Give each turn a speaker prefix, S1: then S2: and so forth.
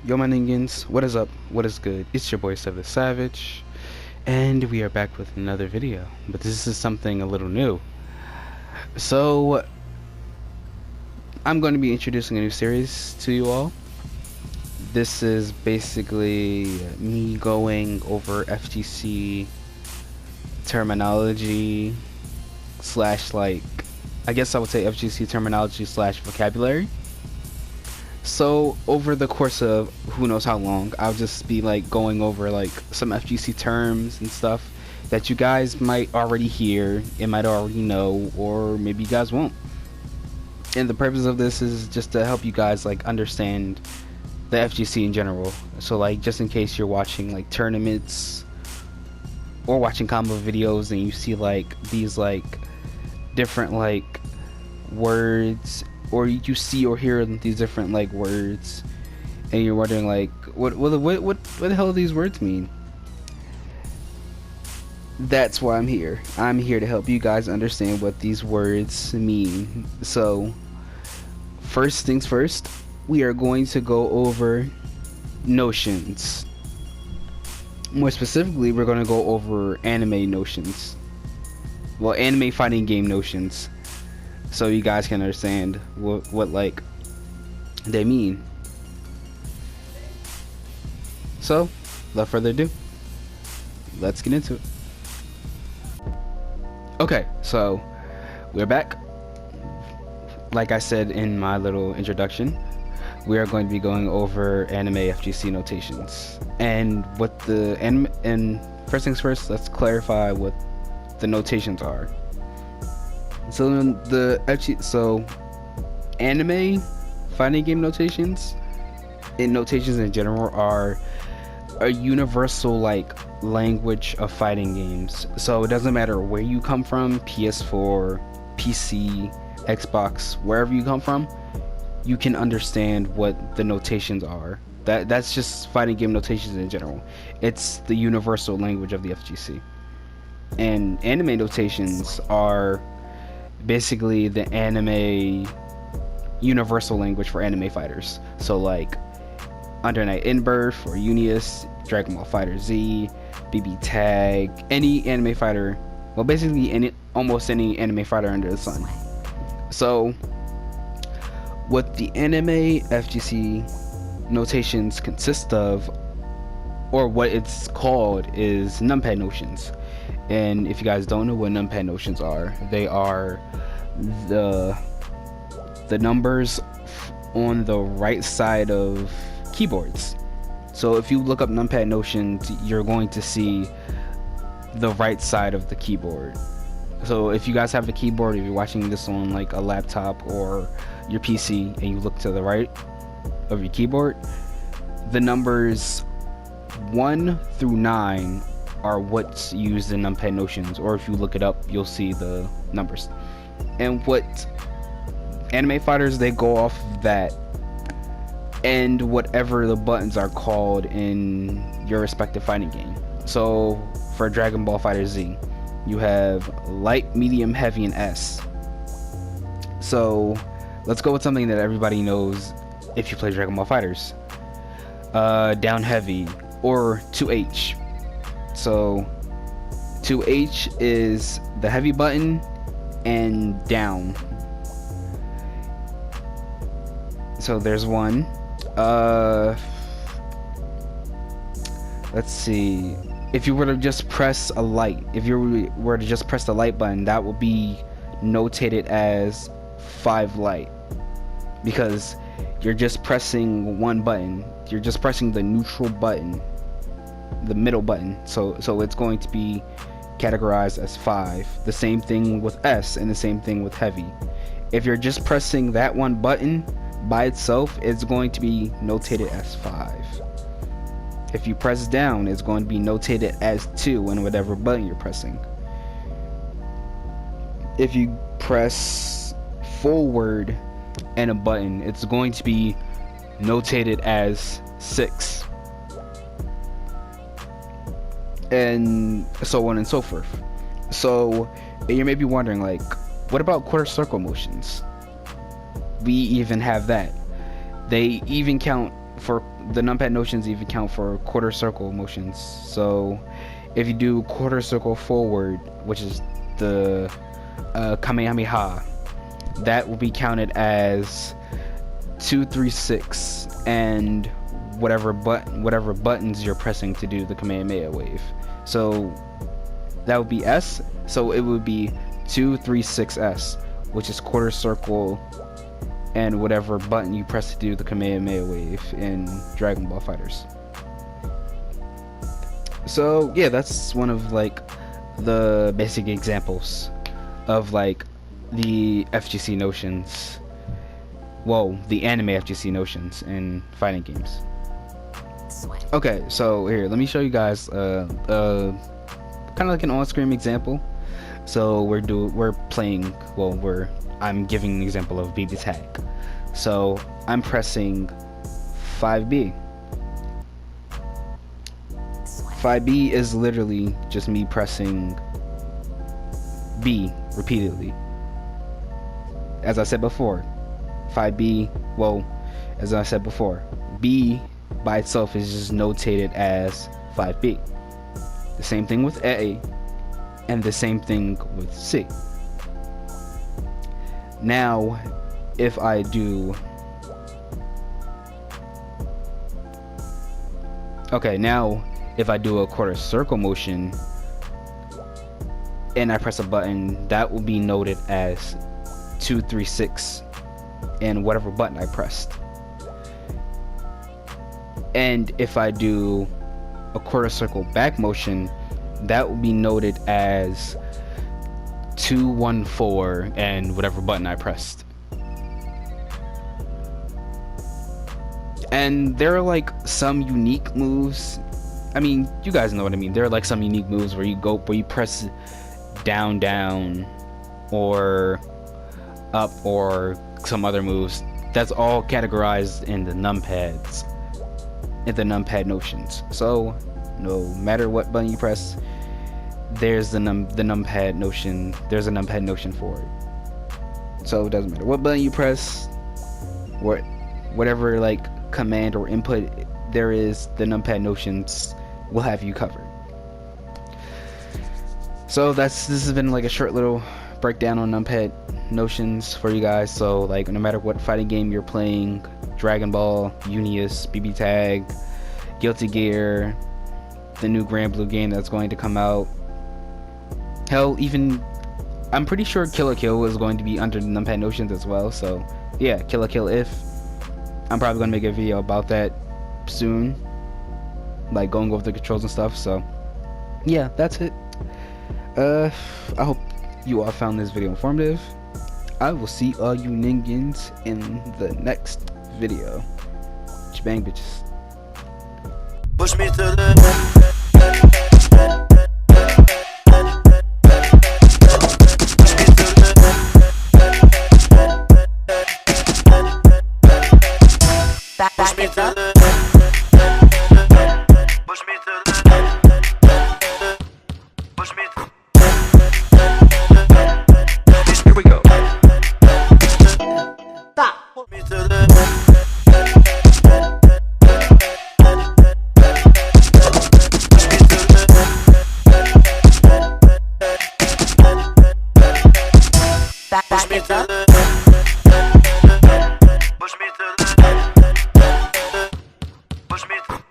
S1: Yo, my ningens, what is up? What is good? It's your boy Sev the Savage, and we are back with another video. But this is something a little new. So, I'm going to be introducing a new series to you all. This is basically me going over FGC terminology slash, like, I guess I would say FGC terminology slash vocabulary. So over the course of who knows how long, I'll just be like going over like some FGC terms and stuff that you guys might already hear and might already know, or maybe you guys won't. And the purpose of this is just to help you guys like understand the FGC in general. So like just in case you're watching like tournaments or watching combo videos and you see like these like different like words, or you see or hear these different like words and you're wondering like what the hell do these words mean. That's why I'm here. I'm here to help you guys understand what these words mean. So first things first, we are going to go over notions. More specifically, we're going to go over anime notions. Well, anime fighting game notions, so you guys can understand what like they mean. So without further ado, let's get into it. Okay, so we're back. Like I said in my little introduction, we are going to be going over anime FGC notations and what the and first things first, let's clarify what the notations are. So anime fighting game notations and notations in general are a universal like language of fighting games. So it doesn't matter where you come from, PS4, PC, Xbox, wherever you come from, you can understand what the notations are. That's just fighting game notations in general. It's the universal language of the FGC. And anime notations are basically the anime universal language for anime fighters. So like Under Night In-Birth or UNIST, Dragon Ball Fighter Z, BBTAG, any anime fighter, well basically almost any anime fighter under the sun. So what the anime FGC notations consist of, or what it's called, is Numpad notions. And if you guys don't know what Numpad notions are, they are the numbers on the right side of keyboards. So if you look up Numpad notions, you're going to see the right side of the keyboard. So if you guys have a keyboard, if you're watching this on like a laptop or your PC and you look to the right of your keyboard, the numbers 1 through 9 are what's used in Numpad notions, or if you look it up, you'll see the numbers. And what anime fighters, they go off of that and whatever the buttons are called in your respective fighting game. So for Dragon Ball Fighter Z, you have light, medium, heavy, and S. So let's go with something that everybody knows if you play Dragon Ball Fighters. Down heavy, or 2H. So 2H is the heavy button and down. So there's one. Let's see. If you were to just press a light, if you were to just press the light button, that will be notated as 5 light, because you're just pressing one button. You're just pressing the neutral button, the middle button. So it's going to be categorized as 5. The same thing with S and the same thing with heavy. If you're just pressing that one button by itself, it's going to be notated as 5. If you press down, it's going to be notated as 2 in whatever button you're pressing. If you press forward and a button, it's going to be notated as 6. And so on and so forth. So you may be wondering, like, what about quarter circle motions? We even have that. They even count for the numpad notions even count for quarter circle motions. So if you do quarter circle forward, which is the Kamehameha, that will be counted as 2, 3, 6, and whatever buttons you're pressing to do the Kamehameha wave. So that would be S. So it would be 2, 3, 6 S, which is quarter circle and whatever button you press to do the Kamehameha wave in Dragon Ball FighterZ. So yeah, that's one of like the basic examples of like the FGC notions. Well, the anime FGC notions in fighting games. Okay, so here, let me show you guys kind of like an on-screen example. So we're playing, well, I'm giving an example of BBTAG. So I'm pressing 5B. 5B is literally just me pressing B repeatedly. As I said before, 5B, well, as I said before, B by itself is just notated as 5B. The same thing with A, and the same thing with C. Now, if I do... Okay, now, if I do a quarter circle motion, and I press a button, that will be noted as 2, 3, 6, and whatever button I pressed. And if I do a quarter circle back motion, that will be noted as 2, 1, 4, and whatever button I pressed. And there are like some unique moves. I mean, you guys know what I mean. There are like some unique moves where you press down, down, or up, or some other moves. That's all categorized in the numpads, in the numpad notions. So no matter what button you press, there's the numpad notion. There's a numpad notion for it. So it doesn't matter what button you press, whatever like command or input there is, the numpad notions will have you covered. So this has been like a short little breakdown on numpad notions for you guys. So like no matter what fighting game you're playing, Dragon Ball, UNIST, BBTAG, Guilty Gear, the new Grand Blue game that's going to come out, hell, even I'm pretty sure Kill la Kill is going to be under the numpad notions as well. So yeah, Kill la Kill, if I'm probably gonna make a video about that soon, like going over the controls and stuff. So yeah, that's it. I hope you all found this video informative. I will see all you ningens in the next video. Bang, bitches.
S2: Push me to the push me.